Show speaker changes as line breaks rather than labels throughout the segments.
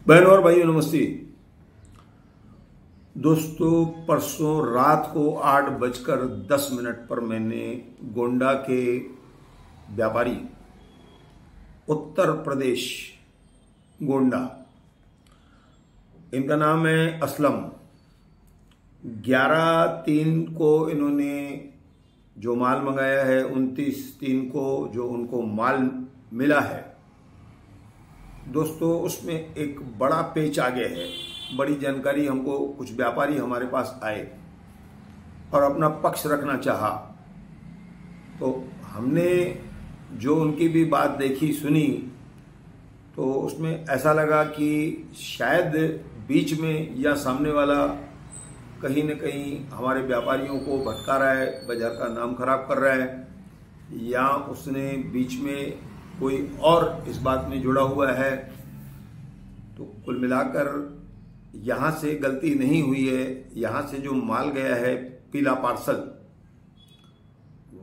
बहन और भाइयों नमस्ते। दोस्तों, परसों रात को 8:10 पर मैंने गोंडा के व्यापारी, उत्तर प्रदेश गोंडा, इनका नाम है असलम। 11/3 को इन्होंने जो माल मंगाया है, 29/3 को जो उनको माल मिला है, दोस्तों उसमें एक बड़ा पेच आ गया है। बड़ी जानकारी हमको कुछ व्यापारी हमारे पास आए और अपना पक्ष रखना चाहा, तो हमने जो उनकी भी बात देखी सुनी, तो उसमें ऐसा लगा कि शायद बीच में या सामने वाला कहीं न कहीं हमारे व्यापारियों को भटका रहा है, बाजार का नाम खराब कर रहा है, या उसने बीच में कोई और इस बात में जुड़ा हुआ है। तो कुल मिलाकर यहाँ से गलती नहीं हुई है। यहाँ से जो माल गया है पीला पार्सल,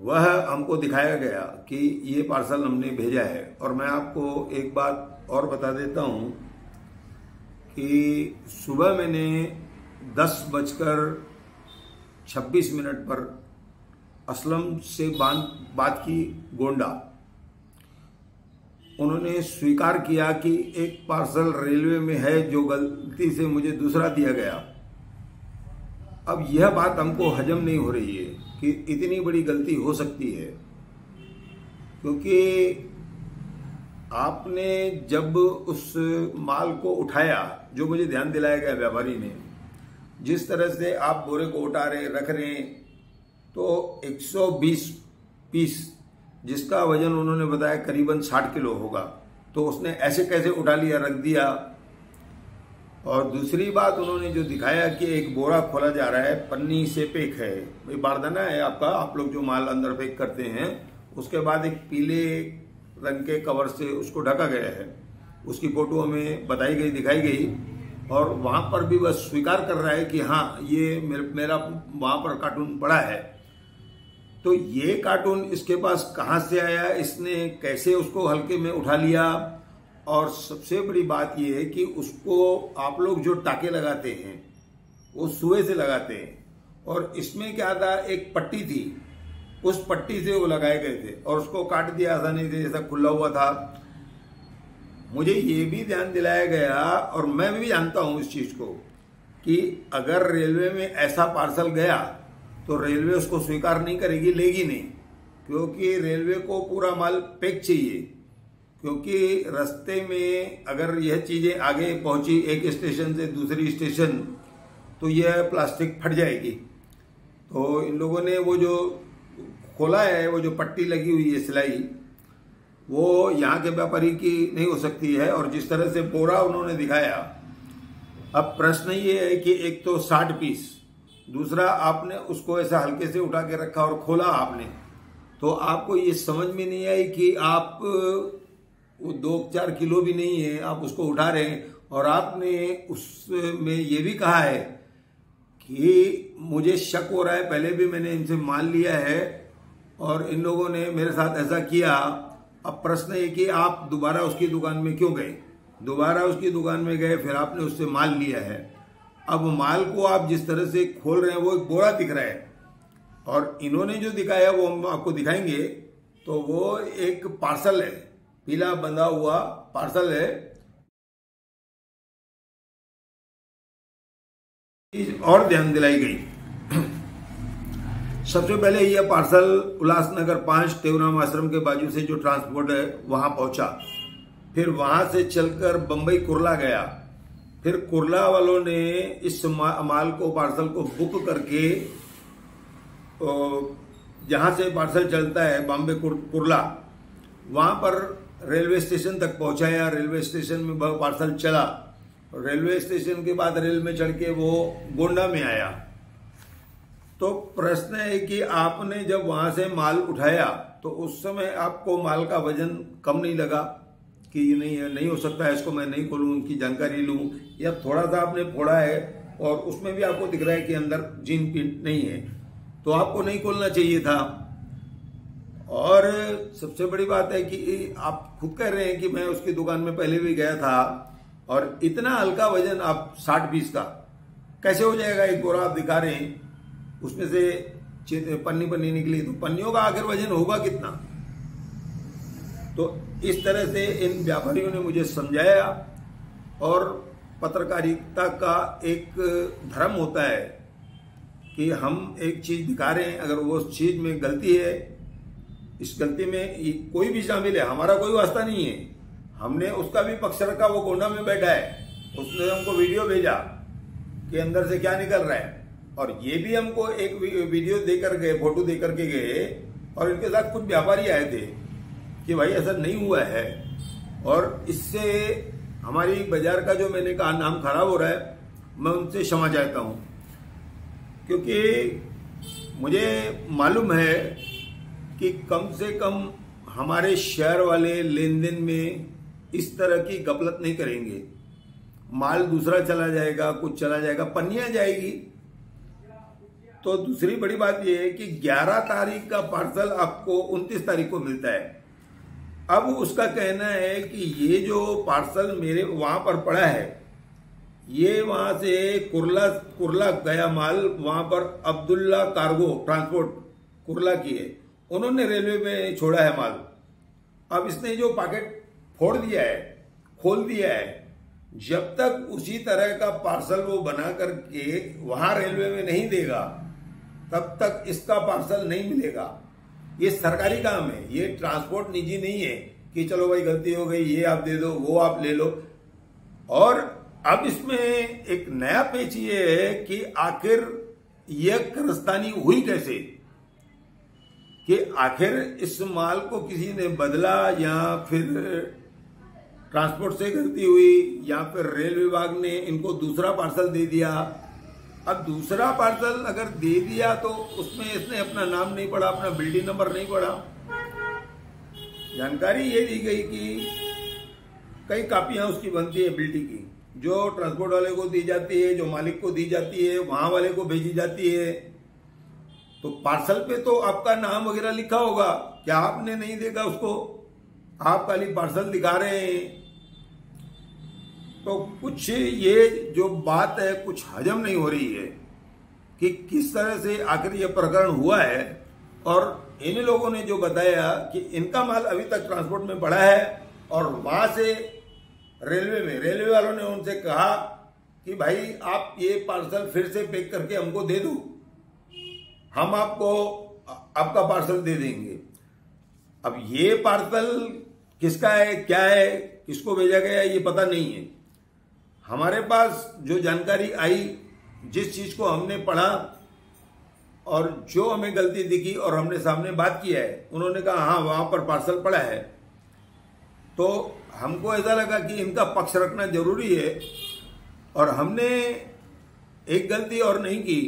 वह हमको दिखाया गया कि ये पार्सल हमने भेजा है। और मैं आपको एक बात और बता देता हूँ कि सुबह मैंने 10:26 पर असलम से बात की गोंडा। उन्होंने स्वीकार किया कि एक पार्सल रेलवे में है जो गलती से मुझे दूसरा दिया गया। अब यह बात हमको हजम नहीं हो रही है कि इतनी बड़ी गलती हो सकती है, क्योंकि आपने जब उस माल को उठाया, जो मुझे ध्यान दिलाया गया व्यापारी ने, जिस तरह से आप बोरे को उठा रहे रख रहे, तो 120 पीस, जिसका वजन उन्होंने बताया करीबन 60 किलो होगा, तो उसने ऐसे कैसे उठा लिया, रख दिया। और दूसरी बात उन्होंने जो दिखाया कि एक बोरा खोला जा रहा है, पन्नी से पैक है, भाई बारदाना है आपका, आप लोग जो माल अंदर पैक करते हैं, उसके बाद एक पीले रंग के कवर से उसको ढका गया है। उसकी फोटो हमें बताई गई, दिखाई गई, और वहां पर भी वह स्वीकार कर रहा है कि हाँ ये मेरा वहां पर कार्टून पड़ा है। तो ये कार्टून इसके पास कहाँ से आया, इसने कैसे उसको हल्के में उठा लिया। और सबसे बड़ी बात ये है कि उसको आप लोग जो टाके लगाते हैं वो सुए से लगाते हैं, और इसमें क्या था, एक पट्टी थी, उस पट्टी से वो लगाए गए थे और उसको काट दिया आसानी से, जैसा खुला हुआ था। मुझे ये भी ध्यान दिलाया गया, और मैं भी जानता हूं इस चीज को, कि अगर रेलवे में ऐसा पार्सल गया तो रेलवे उसको स्वीकार नहीं करेगी, लेगी नहीं, क्योंकि रेलवे को पूरा माल पैक चाहिए। क्योंकि रास्ते में अगर यह चीजें आगे पहुंची एक स्टेशन से दूसरी स्टेशन, तो यह प्लास्टिक फट जाएगी। तो इन लोगों ने वो जो खोला है, वो जो पट्टी लगी हुई है सिलाई, वो यहाँ के व्यापारी की नहीं हो सकती है। और जिस तरह से बोरा उन्होंने दिखाया, अब प्रश्न ये है कि एक तो 60 पीस, दूसरा आपने उसको ऐसा हल्के से उठा के रखा और खोला आपने, तो आपको ये समझ में नहीं आई कि आप वो 2-4 किलो भी नहीं है, आप उसको उठा रहे हैं। और आपने उसमें ये भी कहा है कि मुझे शक हो रहा है, पहले भी मैंने इनसे माल लिया है और इन लोगों ने मेरे साथ ऐसा किया। अब प्रश्न है कि आप दोबारा उसकी दुकान में क्यों गए, दोबारा उसकी दुकान में गए, फिर आपने उससे माल लिया है। अब माल को आप जिस तरह से खोल रहे हैं, वो एक बोरा दिख रहा है, और इन्होंने जो दिखाया वो हम आपको दिखाएंगे। तो वो एक पार्सल है, पीला बंधा हुआ पार्सल है। और ध्यान दिलाई गई, सबसे पहले यह पार्सल उल्लासनगर 5 तेवराम आश्रम के बाजू से जो ट्रांसपोर्ट है वहां पहुंचा, फिर वहां से चलकर बंबई कुर्ला गया, फिर कुर्ला वालों ने इस माल को, पार्सल को बुक करके, जहां से पार्सल चलता है बॉम्बे कुर्ला, वहां पर रेलवे स्टेशन तक पहुंचाया। रेलवे स्टेशन में पार्सल चला, रेलवे स्टेशन के बाद रेल में चढ़ के वो गोंडा में आया। तो प्रश्न है कि आपने जब वहां से माल उठाया, तो उस समय आपको माल का वजन कम नहीं लगा कि नहीं हो सकता है, इसको मैं नहीं खोलूं, उनकी जानकारी लूं, या थोड़ा सा आपने फोड़ा है और उसमें भी आपको दिख रहा है कि अंदर जीन पिंट नहीं है, तो आपको नहीं खोलना चाहिए था। और सबसे बड़ी बात है कि आप खुद कह रहे हैं कि मैं उसकी दुकान में पहले भी गया था और इतना हल्का वजन आप 60 पीस का कैसे हो जाएगा? एक बोरा आप दिखा रहे हैं, उसमें से पन्नी निकली, तो पन्नियों का आखिर वजन होगा कितना? तो इस तरह से इन व्यापारियों ने मुझे समझाया। और पत्रकारिता का एक धर्म होता है कि हम एक चीज दिखा रहे हैं, अगर वो उस चीज में गलती है, इस गलती में कोई भी शामिल है, हमारा कोई वास्ता नहीं है, हमने उसका भी पक्ष रखा, वो कोना में बैठा है, उसने हमको वीडियो भेजा कि अंदर से क्या निकल रहा है, और ये भी हमको एक वीडियो देकर गए, फोटो देकर के गए, और इनके साथ कुछ व्यापारी आए थे कि भाई ऐसा नहीं हुआ है, और इससे हमारी बाजार का जो मैंने कहा नाम खराब हो रहा है, मैं उनसे क्षमा चाहता हूं, क्योंकि मुझे मालूम है कि कम से कम हमारे शहर वाले लेन देन में इस तरह की गफलत नहीं करेंगे। माल दूसरा चला जाएगा, कुछ चला जाएगा, पन्नियां जाएगी। तो दूसरी बड़ी बात यह है कि 11 तारीख का पार्सल आपको 29 तारीख को मिलता है। अब उसका कहना है कि ये जो पार्सल मेरे वहां पर पड़ा है, ये वहां से कुर्ला गया माल, वहां पर अब्दुल्ला कार्गो ट्रांसपोर्ट कुर्ला की है, उन्होंने रेलवे में छोड़ा है माल। अब इसने जो पैकेट फोड़ दिया है, खोल दिया है, जब तक उसी तरह का पार्सल वो बना करके वहां रेलवे में नहीं देगा, तब तक इसका पार्सल नहीं मिलेगा। ये सरकारी काम है, ये ट्रांसपोर्ट निजी नहीं है कि चलो भाई गलती हो गई, ये आप दे दो, वो आप ले लो। और अब इसमें एक नया पेच ये है कि आखिर यह कारस्तानी हुई कैसे, कि आखिर इस माल को किसी ने बदला, या फिर ट्रांसपोर्ट से गलती हुई, या फिर रेल विभाग ने इनको दूसरा पार्सल दे दिया। अब दूसरा पार्सल अगर दे दिया तो उसमें इसने अपना नाम नहीं पढ़ा, अपना बिल्डिंग नंबर नहीं पढ़ा। जानकारी ये दी गई कि कई कापियां उसकी बनती है बिल्डिंग की, जो ट्रांसपोर्ट वाले को दी जाती है, जो मालिक को दी जाती है, वहां वाले को भेजी जाती है। तो पार्सल पे तो आपका नाम वगैरह लिखा होगा, क्या आपने नहीं देखा उसको? आप खाली पार्सल दिखा रहे हैं। तो कुछ ये जो बात है कुछ हजम नहीं हो रही है कि किस तरह से आखिर ये प्रकरण हुआ है। और इन लोगों ने जो बताया कि इनका माल अभी तक ट्रांसपोर्ट में पड़ा है, और वहां से रेलवे वालों ने उनसे कहा कि भाई आप ये पार्सल फिर से पैक करके हमको दे दो, हम आपको आपका पार्सल दे देंगे। अब ये पार्सल किसका है, क्या है, किसको भेजा गया है, ये पता नहीं है। हमारे पास जो जानकारी आई, जिस चीज को हमने पढ़ा और जो हमें गलती दिखी और हमने सामने बात किया है, उन्होंने कहा हाँ वहां पर पार्सल पड़ा है। तो हमको ऐसा लगा कि इनका पक्ष रखना जरूरी है, और हमने एक गलती और नहीं की।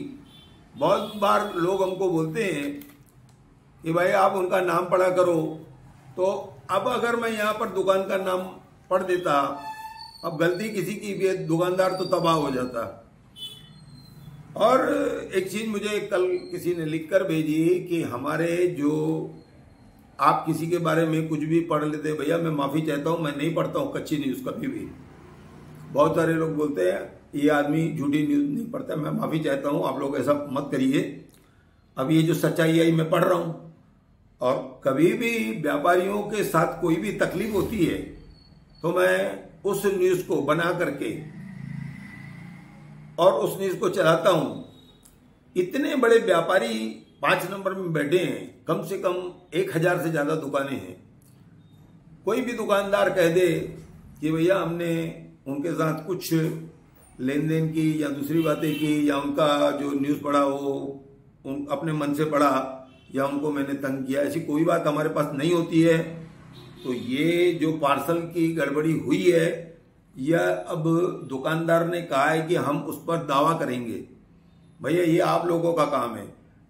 बहुत बार लोग हमको बोलते हैं कि भाई आप उनका नाम पढ़ा करो, तो अब अगर मैं यहाँ पर दुकान का नाम पढ़ देता, अब गलती किसी की भी है, दुकानदार तो तबाह हो जाता। और एक चीज मुझे कल किसी ने लिखकर भेजी कि हमारे जो आप किसी के बारे में कुछ भी पढ़ लेते, भैया मैं माफी चाहता हूं, मैं नहीं पढ़ता हूं कच्ची न्यूज कभी भी। बहुत सारे लोग बोलते हैं ये आदमी झूठी न्यूज नहीं पढ़ता, मैं माफी चाहता हूं, आप लोग ऐसा मत करिए। अब ये जो सच्चाई है मैं पढ़ रहा हूं, और कभी भी व्यापारियों के साथ कोई भी तकलीफ होती है तो मैं उस न्यूज को बना करके और उस न्यूज को चलाता हूं। इतने बड़े व्यापारी 5 नंबर में बैठे हैं, कम से कम 1000 से ज्यादा दुकानें हैं। कोई भी दुकानदार कह दे कि भैया हमने उनके साथ कुछ लेन देन की या दूसरी बातें की, या उनका जो न्यूज पढ़ा वो अपने मन से पढ़ा, या उनको मैंने तंग किया, ऐसी कोई बात हमारे पास नहीं होती है। तो ये जो पार्सल की गड़बड़ी हुई है, यह अब दुकानदार ने कहा है कि हम उस पर दावा करेंगे। भैया ये आप लोगों का काम है,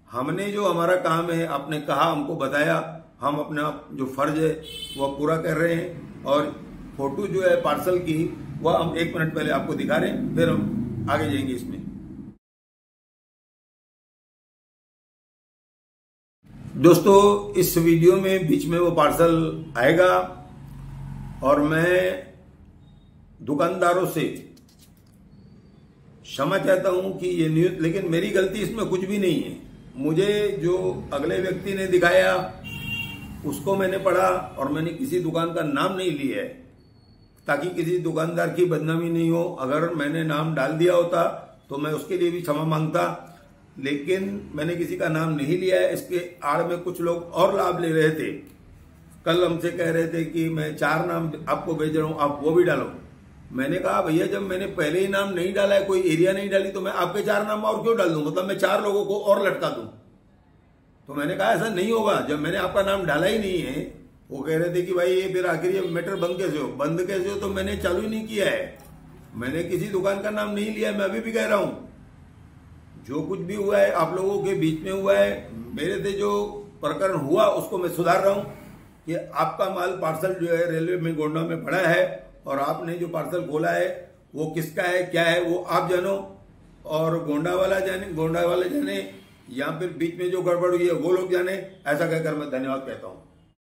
हमने जो हमारा काम है, आपने कहा, हमको बताया, हम अपना जो फर्ज है वह पूरा कर रहे हैं। और फोटो जो है पार्सल की, वह हम 1 मिनट पहले आपको दिखा रहे हैं, फिर हम आगे जाएंगे इसमें। दोस्तों इस वीडियो में बीच में वो पार्सल आएगा, और मैं दुकानदारों से क्षमा चाहता हूं कि ये न्यूज, लेकिन मेरी गलती इसमें कुछ भी नहीं है। मुझे जो अगले व्यक्ति ने दिखाया उसको मैंने पढ़ा और मैंने किसी दुकान का नाम नहीं लिया है ताकि किसी दुकानदार की बदनामी नहीं हो। अगर मैंने नाम डाल दिया होता तो मैं उसके लिए भी क्षमा मांगता, लेकिन मैंने किसी का नाम नहीं लिया है। इसके आड़ में कुछ लोग और लाभ ले रहे थे। कल हमसे कह रहे थे कि मैं 4 नाम आपको भेज रहा हूं, आप वो भी डालो। मैंने कहा भैया जब मैंने पहले ही नाम नहीं डाला है, कोई एरिया नहीं डाली, तो मैं आपके 4 नाम और क्यों डाल दूं? मतलब मैं 4 लोगों को और लटका दूं? तो मैंने कहा ऐसा नहीं होगा। जब मैंने आपका नाम डाला ही नहीं है, वो कह रहे थे कि भाई ये फिर आखिर ये मैटर बंद कैसे हो? बंद कैसे हो? तो मैंने चालू ही नहीं किया है। मैंने किसी दुकान का नाम नहीं लिया है। मैं अभी भी कह रहा हूं जो कुछ भी हुआ है आप लोगों के बीच में हुआ है। मेरे से जो प्रकरण हुआ उसको मैं सुधार रहा हूं कि आपका माल पार्सल जो है रेलवे में गोंडा में पड़ा है और आपने जो पार्सल खोला है वो किसका है, क्या है, वो आप जानो और गोंडा वाले जाने, या फिर बीच में जो गड़बड़ हुई है वो लोग जाने। ऐसा कहकर मैं धन्यवाद कहता हूं।